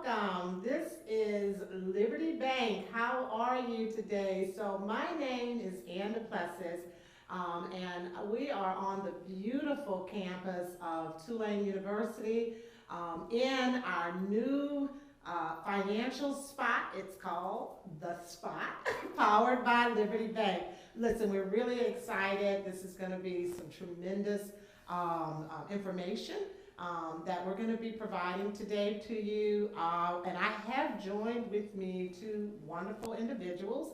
welcome. This is Liberty Bank. How are you today? So my name is Ann Duplessis, and we are on the beautiful campus of Tulane University in our new financial spot. It's called The Spot, powered by Liberty Bank. Listen, we're really excited. This is going to be some tremendous information that we're going to be providing today to you. And I have joined with me two wonderful individuals.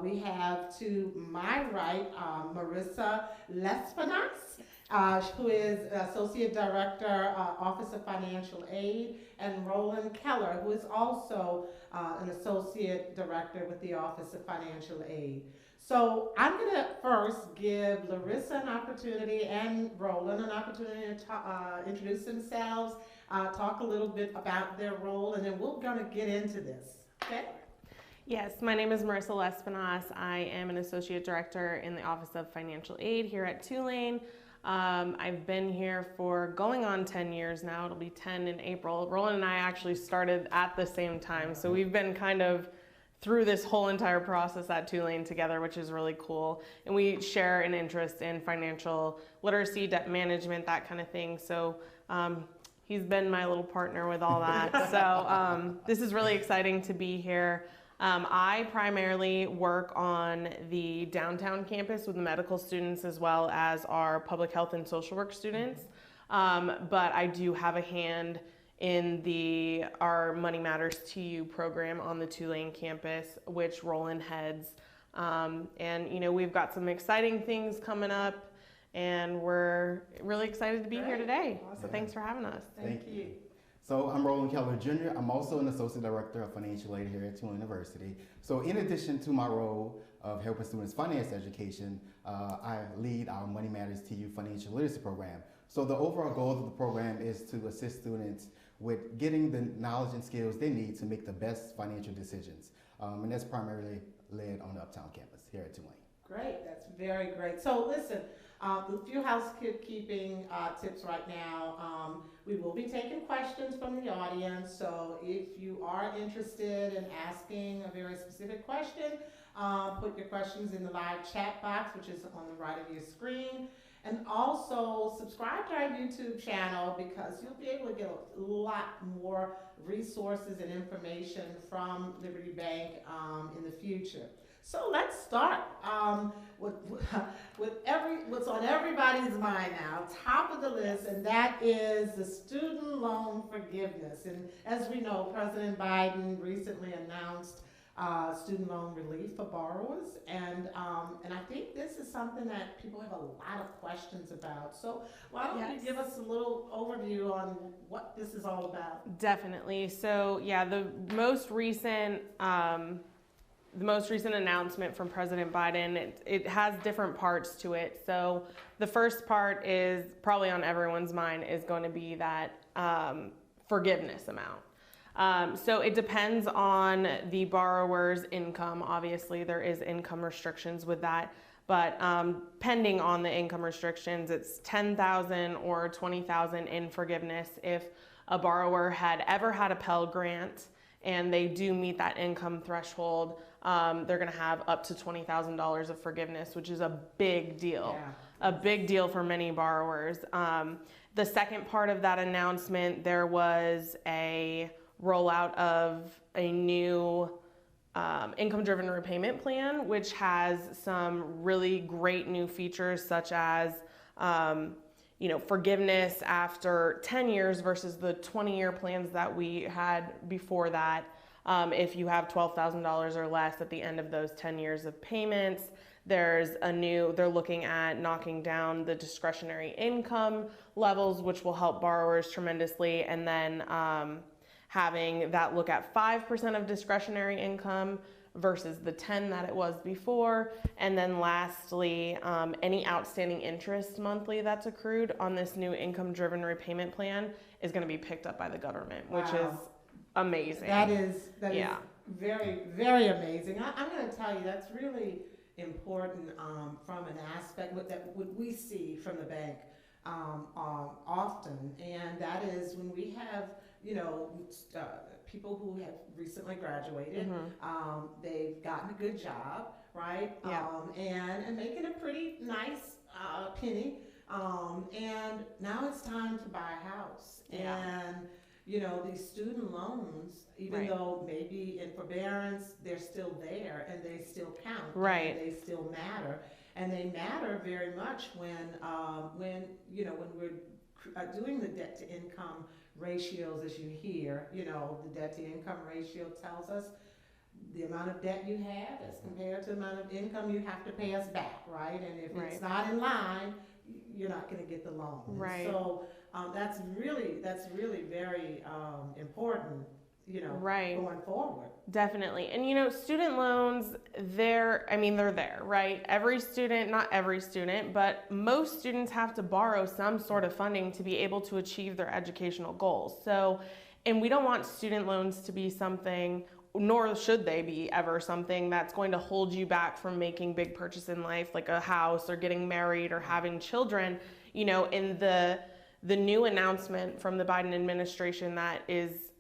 We have to my right Marissa Lespinas, who is Associate Director, Office of Financial Aid, and Roland Keller, who is also an Associate Director with the Office of Financial Aid. So I'm going to first give Larissa an opportunity and Roland an opportunity to introduce themselves, talk a little bit about their role, and then we're going to get into this. Okay? Yes, my name is Marissa Lespinas. I am an Associate Director in the Office of Financial Aid here at Tulane. I've been here for going on 10 years now. It'll be 10 in April. Roland and I actually started at the same time, so we've been kind of through this whole entire process at Tulane together, which is really cool. And we share an interest in financial literacy, debt management, that kind of thing. So he's been my little partner with all that. So this is really exciting to be here. I primarily work on the downtown campus with the medical students as well as our public health and social work students. But I do have a hand in our Money Matters to You program on the Tulane campus, which Roland heads. And you know, we've got some exciting things coming up, and we're really excited to be here today. Awesome. So thanks for having us. Thank you. So I'm Roland Keller Jr. I'm also an Associate Director of Financial Aid here at Tulane University. So in addition to my role of helping students finance education, I lead our Money Matters to You financial literacy program. So the overall goal of the program is to assist students with getting the knowledge and skills they need to make the best financial decisions. And that's primarily led on the Uptown campus here at Tulane. Great, that's very great. So listen, a few housekeeping tips right now. We will be taking questions from the audience, so if you are interested in asking a very specific question, put your questions in the live chat box, which is on the right of your screen. And also subscribe to our YouTube channel because you'll be able to get a lot more resources and information from Liberty Bank in the future. So let's start with what's on everybody's mind now, top of the list, and that is the student loan forgiveness. And as we know, President Biden recently announced student loan relief for borrowers, and I think this is something that people have a lot of questions about. So why don't you give us a little overview on what this is all about? Definitely. So yeah, the most recent announcement from President Biden, it has different parts to it. So the first part is probably on everyone's mind is going to be that forgiveness amount. So it depends on the borrower's income. Obviously, there is income restrictions with that, but pending on the income restrictions, it's $10,000 or $20,000 in forgiveness if a borrower had ever had a Pell Grant and they do meet that income threshold. They're going to have up to $20,000 of forgiveness, which is a big deal. Yeah. A big deal for many borrowers. The second part of that announcement, there was a rollout of a new income-driven repayment plan, which has some really great new features such as forgiveness after 10 years versus the 20-year plans that we had before that. If you have $12,000 or less at the end of those 10 years of payments, they're looking at knocking down the discretionary income levels, which will help borrowers tremendously, and then having that look at 5% of discretionary income versus the 10 that it was before. And then lastly, any outstanding interest monthly that's accrued on this new income-driven repayment plan is going to be picked up by the government, which is amazing. That is very, very amazing. I'm going to tell you that's really important from an aspect that we see from the bank often, and that is when we have people who have recently graduated, Mm-hmm. they've gotten a good job, right? Yeah. And making a pretty nice penny. And now it's time to buy a house. Yeah. And, these student loans, even Right. though maybe in forbearance, they're still there and they still count. Right. And they still matter. And they matter very much when we're doing the debt to income ratios, as you hear, the debt to income ratio tells us the amount of debt you have as compared to the amount of income you have to pay us back, right? And if Right. it's not in line, you're not going to get the loan. And Right. so that's really very important, Right. going forward. Definitely. And student loans, they're there, right? Every student, not every student, but most students have to borrow some sort of funding to be able to achieve their educational goals. So, and we don't want student loans to be something, nor should they be ever something that's going to hold you back from making big purchases in life, like a house or getting married or having children. In the new announcement from the Biden administration that is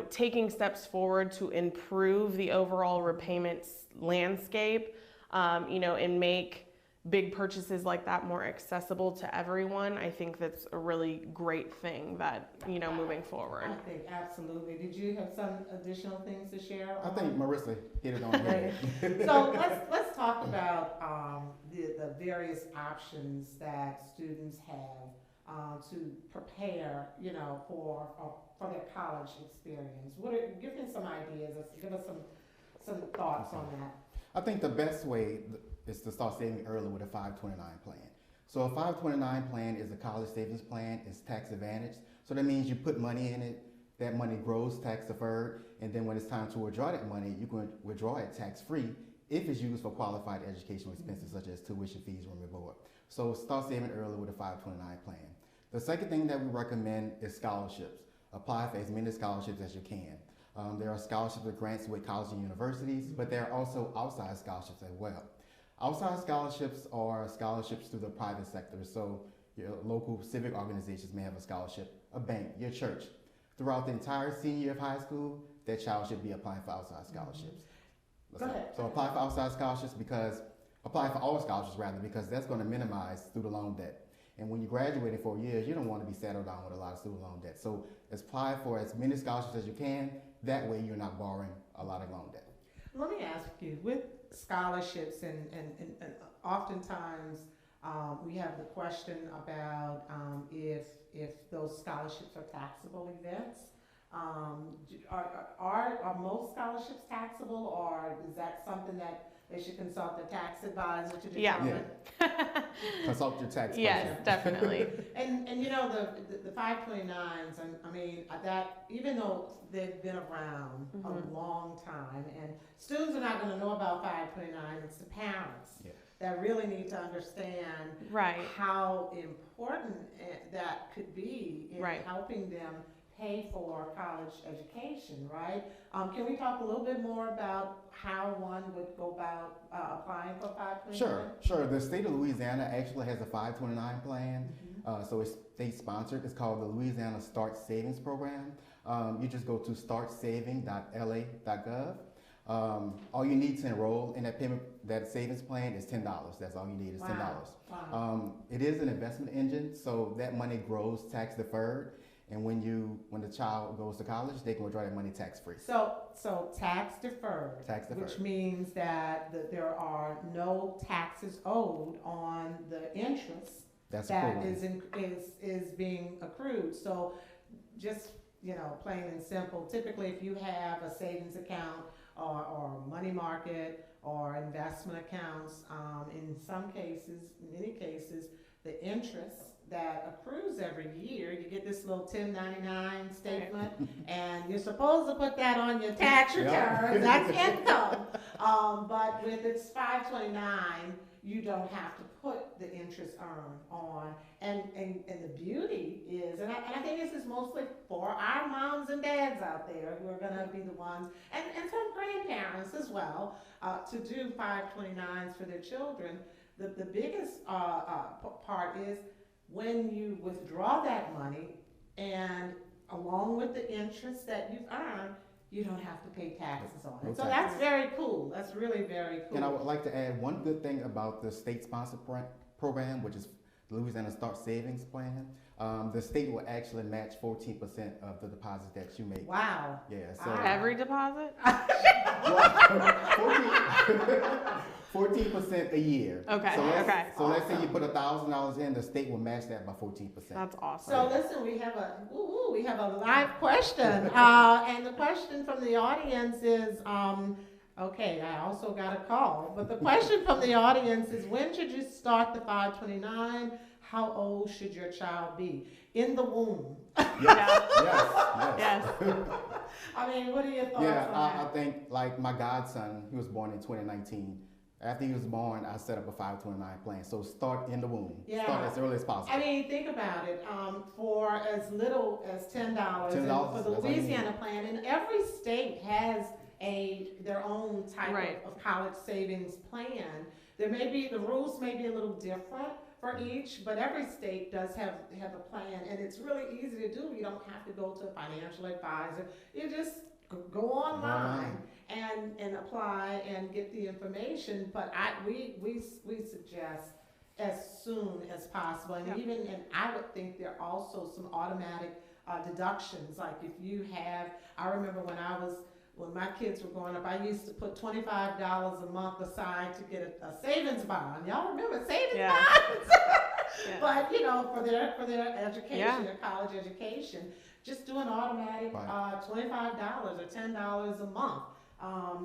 taking steps forward to improve the overall repayments landscape, and make big purchases like that more accessible to everyone. I think that's a really great thing that, moving forward. I think absolutely. Did you have some additional things to share? I think Marissa hit it on the head. So let's talk about the various options that students have to prepare, for their college experience. Give me some ideas. Give us some thoughts on that. I think the best way is to start saving early with a 529 plan. So a 529 plan is a college savings plan. It's tax advantaged. So that means you put money in it, that money grows tax deferred, and then when it's time to withdraw that money, you can withdraw it tax free if it's used for qualified educational expenses such as tuition fees, room and board. So start saving early with a 529 plan. The second thing that we recommend is scholarships. Apply for as many scholarships as you can. There are scholarships and grants with colleges and universities, but there are also outside scholarships as well. Outside scholarships are scholarships through the private sector. So your local civic organizations may have a scholarship, a bank, your church. Throughout the entire senior year of high school, that child should be applying for outside scholarships. Go ahead. So apply for outside scholarships apply for all scholarships rather, because that's going to minimize student loan debt. And when you graduate in 4 years, you don't want to be settled down with a lot of student loan debt. So apply for as many scholarships as you can. That way you're not borrowing a lot of loan debt. Let me ask you, with scholarships and oftentimes we have the question about if those scholarships are taxable events. Are most scholarships taxable, or is that something that they should consult their tax advisor to determine? Yeah. Consult your tax person. Yes, definitely. And the 529s, that even though they've been around a long time, and students are not going to know about 529, it's the parents that really need to understand how important that could be in helping them pay for college education, right? Can we talk a little bit more about how one would go about applying for 529? Sure. The state of Louisiana actually has a 529 plan. So it's state sponsored. It's called the Louisiana Start Savings Program. You just go to startsaving.la.gov. All you need to enroll in that savings plan is $10. That's all you need is $10. Wow. It is an investment engine, so that money grows tax deferred. And when the child goes to college, they can withdraw that money tax free. So tax deferred. Tax deferred. Which means that there are no taxes owed on the interest that is being accrued. So just, plain and simple, typically if you have a savings account or money market or investment accounts, in many cases, the interest that accrues every year, you get this little 1099 statement, and you're supposed to put that on your tax return. That's income. But with its 529, you don't have to put the interest earned on. And the beauty is, and I think this is mostly for our moms and dads out there who are going to be the ones, and some grandparents as well, to do 529s for their children. The biggest part is when you withdraw that money and along with the interest that you've earned, you don't have to pay taxes on No it. So taxes. that's very cool. That's really very cool. And I would like to add one good thing about the state-sponsored program, which is the Louisiana Start Savings Plan. The state will actually match 14% of the deposits that you make. Wow. Yeah. So Wow. Every deposit? 14% a year. Okay, So okay. let's say you put $1,000 in, the state will match that by 14%. That's awesome. So listen, we have a live question, and the question from the audience is, okay, I also got a call, but the question from the audience is, when should you start the 529? How old should your child be? In the womb. Yes. I mean, what are your thoughts Yeah, on I that? think like my godson, he was born in 2019. After he was born, I set up a 529 plan. So start in the womb. Yeah. Start as early as possible. I mean, think about it. For as little as $10, and $10, for the that's all you need. Louisiana plan, and every state has their own type Right. of college savings plan. The rules may be a little different for each, but every state does have a plan, and it's really easy to do. You don't have to go to a financial advisor. You just go online and apply and get the information. But we suggest as soon as possible, and and I would think there are also some automatic deductions. Like if you have, I remember when my kids were growing up, I used to put $25 a month aside to get a savings bond. Y'all remember savings bonds? Yeah. But for their education, their college education, just do an automatic $25 or $10 a month.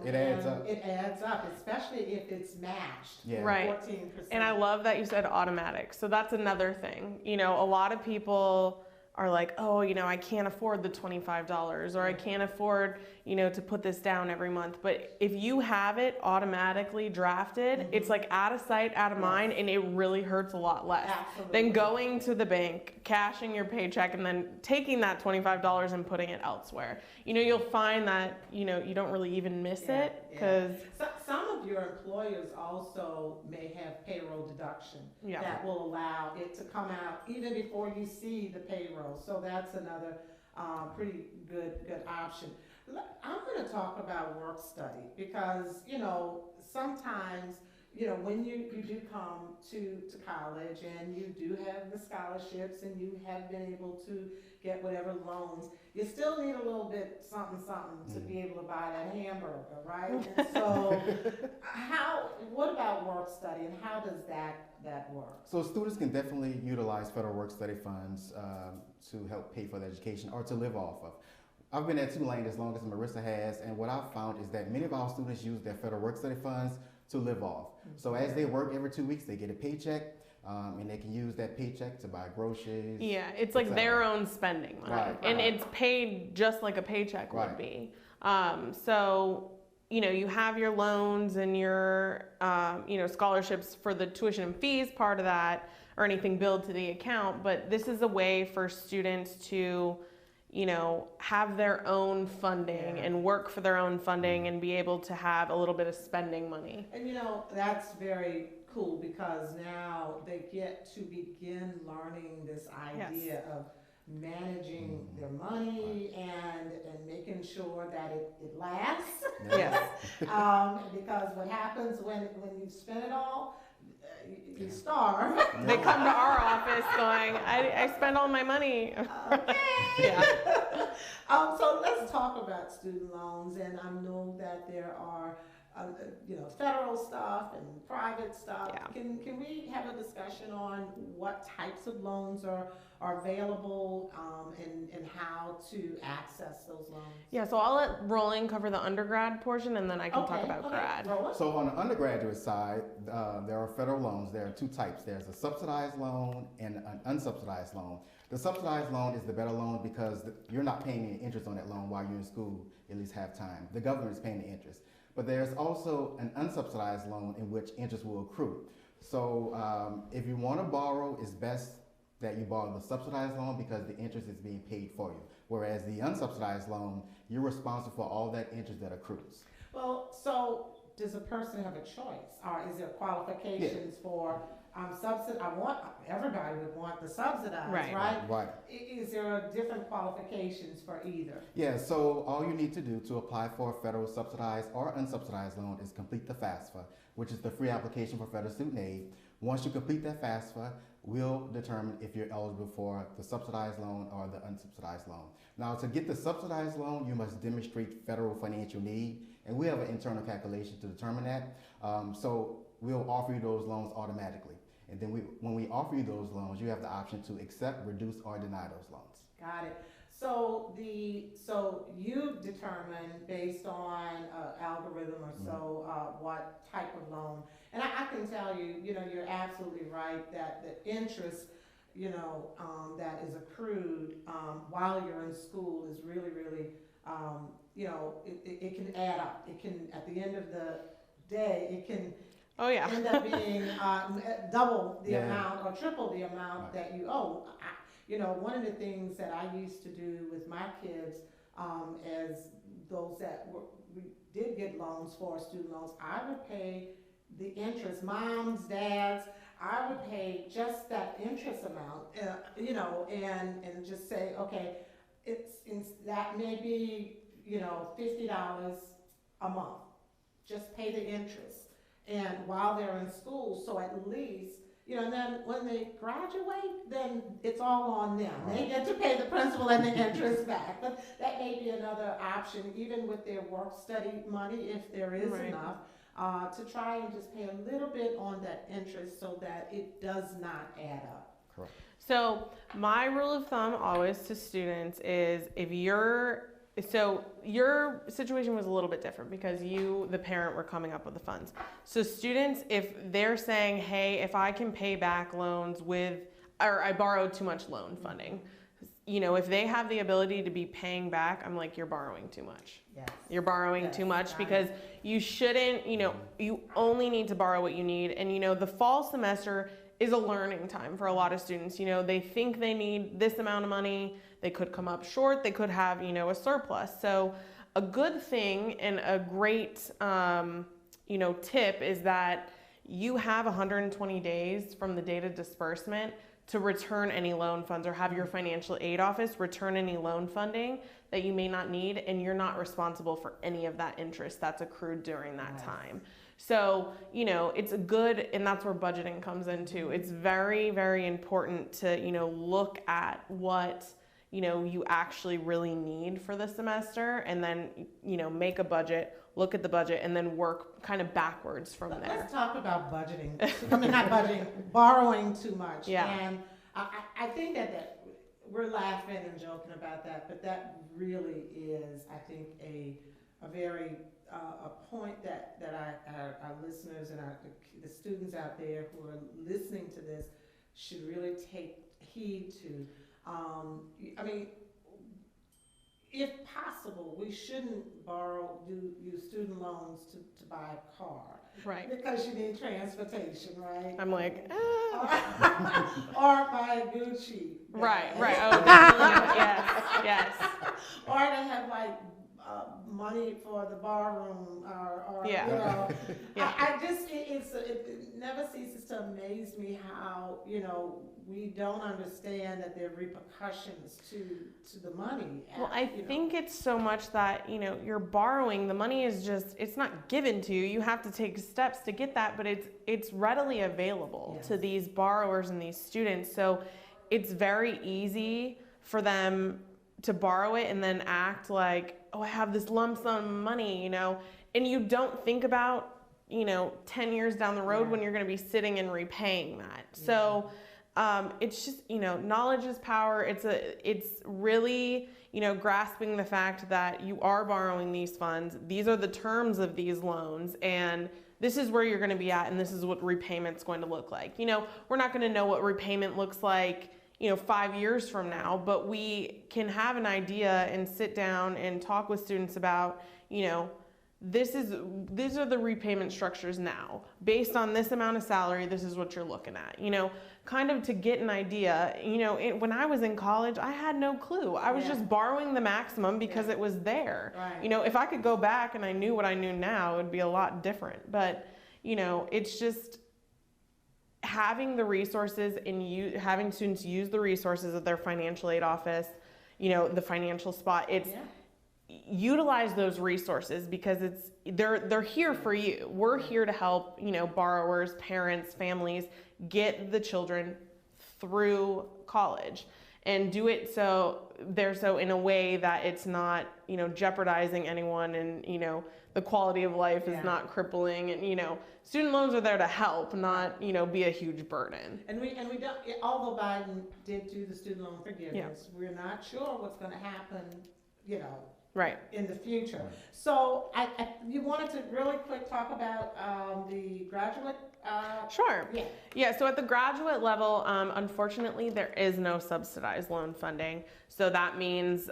It adds up. It adds up, especially if it's matched. Yeah. Right. 14%. And I love that you said automatic. So that's another thing. A lot of people are like, oh, I can't afford the $25, or I can't afford, to put this down every month. But if you have it automatically drafted, it's like out of sight, out of mind, and it really hurts a lot less Absolutely. than going to the bank, cashing your paycheck, and then taking that $25 and putting it elsewhere. You'll find that, you don't really even miss it because some of your employers also may have payroll deduction that will allow it to come out even before you see the payroll. So that's another pretty good option. I'm going to talk about work study because sometimes when you do come to college and you do have the scholarships and you have been able to get whatever loans, you still need a little bit something to be able to buy that hamburger, right? And so what about work study and how does that work? So students can definitely utilize federal work study funds to help pay for their education or to live off of. I've been at Tulane as long as Marissa has, and what I've found is that many of our students use their federal work study funds to live off. So as they work every 2 weeks, they get a paycheck, and they can use that paycheck to buy groceries. Yeah, it's like their own spending money, Right. and it's paid just like a paycheck would be. So you have your loans and your scholarships for the tuition and fees part of that, or anything billed to the account. But this is a way for students to have their own funding and work for their own funding and be able to have a little bit of spending money. And that's very cool because now they get to begin learning this idea of managing their money and making sure that it lasts. Yes. Because what happens when you spend it all, you starve. They come to our office going, I spend all my money. Okay. So let's talk about student loans, and I know that there are federal stuff and private stuff. Yeah. Can we have a discussion on what types of loans are available and how to access those loans? Yeah, so I'll let Roland cover the undergrad portion, and then I can talk about grad. Roland? So on the undergraduate side, there are federal loans. There are two types. There's a subsidized loan and an unsubsidized loan. The subsidized loan is the better loan because you're not paying any interest on that loan while you're in school, at least half time. The government is paying the interest. But there's also an unsubsidized loan in which interest will accrue. So if you want to borrow, it's best that you borrow the subsidized loan because the interest is being paid for you. Whereas the unsubsidized loan, you're responsible for all that interest that accrues. Well, so does a person have a choice, or is there qualifications for everybody would want the subsidized, Right. right? Right. Is there different qualifications for either? Yeah, so all you need to do to apply for a federal subsidized or unsubsidized loan is complete the FAFSA, which is the free application for federal student aid. Once you complete that FAFSA, we'll determine if you're eligible for the subsidized loan or the unsubsidized loan. Now, to get the subsidized loan, you must demonstrate federal financial need, and we have an internal calculation to determine that. So we'll offer you those loans automatically. And then when we offer you those loans, you have the option to accept, reduce, or deny those loans. Got it. So you determine based on algorithm or so what type of loan. And I can tell you, you're absolutely right that the interest, that is accrued while you're in school is really, really, it can add up. It can, at the end of the day, it can Oh yeah. end up being double the Yeah. amount or triple the amount Right. that you owe. One of the things that I used to do with my kids, as those we did get loans for, student loans, I would pay the interest, moms, dads, I would pay just that interest amount, and just say, okay, that may be, $50 a month. Just pay the interest. And while they're in school, so at least, and then when they graduate, then it's all on them. They get to pay the principal and the interest back. But that may be another option, even with their work-study money, if there is Right. enough, to try and just pay a little bit on that interest so that it does not add up. Correct. So my rule of thumb always to students is your situation was a little bit different because you, the parent, were coming up with the funds. So students, if they're saying, hey, if I can pay back loans or I borrowed too much loan funding, if they have the ability to be paying back, I'm like, you're borrowing too much. Yes. You're borrowing Yes, too much got because you shouldn't, you only need to borrow what you need. And, the fall semester is a learning time for a lot of students. They think they need this amount of money. They could come up short. They could have, a surplus. So a good thing and a great, tip is that you have 120 days from the date of disbursement to return any loan funds or have your financial aid office return any loan funding that you may not need, and you're not responsible for any of that interest that's accrued during that time. So, it's a good, and that's where budgeting comes into. It's very, very important to, look at what, you actually really need for the semester, and then, make a budget, look at the budget, and then work kind of backwards from there. Let's talk about budgeting. Not budgeting, borrowing too much. Yeah. And I think that we're laughing and joking about that, but that really is, I think, a very a point that our listeners and the students out there who are listening to this should really take heed to. If possible, we shouldn't use student loans to buy a car. Right. Because you need transportation, right? I'm like, Or buy a Gucci bag. right. Oh, definitely. Yes. Or to have money for the bar room, or Yeah. Yeah. I just it never ceases to amaze me how we don't understand that there are repercussions to the money. Well, I think it's so much that you're borrowing. The money is it's not given to you. You have to take steps to get that, but it's readily available to these borrowers and these students. So it's very easy for them to borrow it and then act like, oh, I have this lump sum money, and you don't think about, 10 years down the road when you're going to be sitting and repaying that. Yeah. So it's just, knowledge is power. It's really, grasping the fact that you are borrowing these funds. These are the terms of these loans, and this is where you're going to be at, and this is what repayment's going to look like. We're not going to know what repayment looks like 5 years from now, but we can have an idea and sit down and talk with students about, these are the repayment structures now. Based on this amount of salary, this is what you're looking at, kind of to get an idea. When I was in college, I had no clue. I was just borrowing the maximum because it was there. Right. If I could go back and I knew what I knew now, it would be a lot different. But, it's just, having the resources and having students use the resources of their financial aid office, the financial spot, it's utilize those resources because they're here for you. We're here to help, borrowers, parents, families get the children through college and do it so in a way that it's not, jeopardizing anyone and, the quality of life is not crippling and, student loans are there to help, not, be a huge burden. And we don't, although Biden did do the student loan forgiveness, we're not sure what's going to happen, right, in the future. So you wanted to really quick talk about the graduate. Sure. Yeah. So at the graduate level, unfortunately, there is no subsidized loan funding. So that means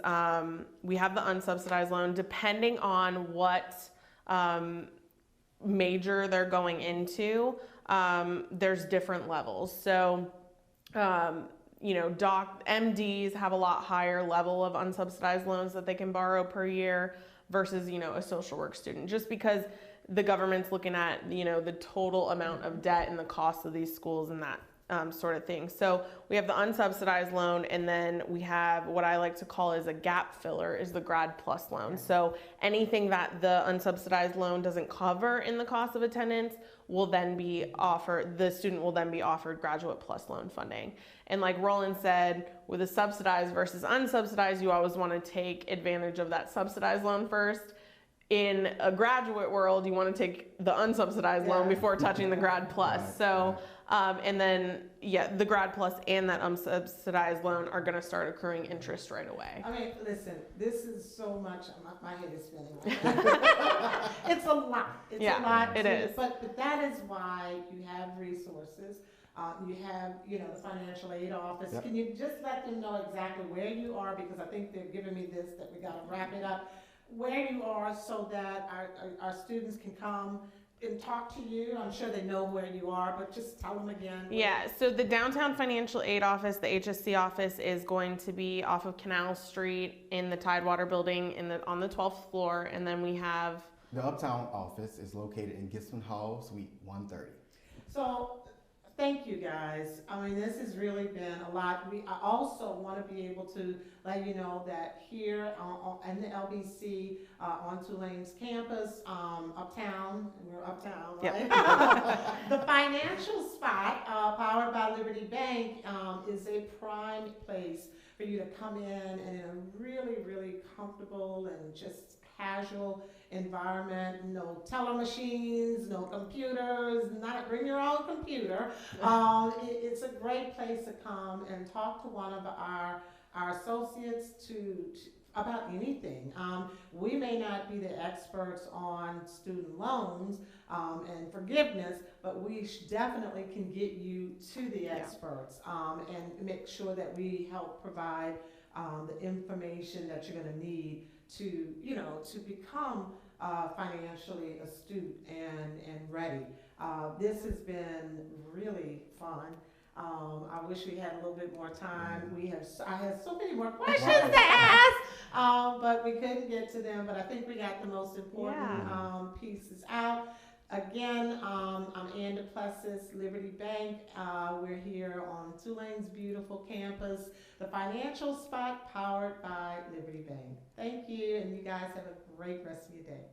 we have the unsubsidized loan, depending on what major they're going into. There's different levels. So, MDs have a lot higher level of unsubsidized loans that they can borrow per year versus, a social work student, just because the government's looking at, the total amount of debt and the cost of these schools and that sort of thing. So we have the unsubsidized loan, and then we have what I like to call is a gap filler, is the Grad Plus loan. So anything that the unsubsidized loan doesn't cover in the cost of attendance will then be offered, the student will then be offered Graduate Plus loan funding. And like Roland said, with a subsidized versus unsubsidized, you always want to take advantage of that subsidized loan first. In a graduate world, you want to take the unsubsidized loan before touching the Grad Plus. And then, the Grad Plus and that unsubsidized loan are going to start accruing interest right away. I mean, listen, this is so much, my head is spinning. It's a lot. It's a lot. It is. But that is why you have resources. You have, the financial aid office. Can you just let them know exactly where you are? Because I think they're giving me this, that we got to wrap it up. Where you are so that our students can come and talk to you. I'm sure they know where you are, but just tell them again. Yeah, so the Downtown Financial Aid Office, the HSC office, is going to be off of Canal Street in the Tidewater building on the 12th floor, and then we have... The Uptown office is located in Gibson Hall, Suite 130. So, thank you guys. I mean, this has really been a lot. I also want to be able to let you know that here in the LBC, on Tulane's campus, uptown, we're uptown, right? The financial spot, powered by Liberty Bank, is a prime place for you to come in and in a really, really comfortable and just casual environment. No teller machines, no computers, not bring your own computer. It's a great place to come and talk to one of our associates about anything. We may not be the experts on student loans and forgiveness, but we definitely can get you to the experts and make sure that we help provide the information that you're going to need to become financially astute and ready. This has been really fun. I wish we had a little bit more time. I had so many more questions to ask, but we couldn't get to them. But I think we got the most important pieces out. Again, I'm Ann DePlessis, Liberty Bank. We're here on Tulane's beautiful campus, the financial spot powered by Liberty Bank. Thank you, and you guys have a great rest of your day.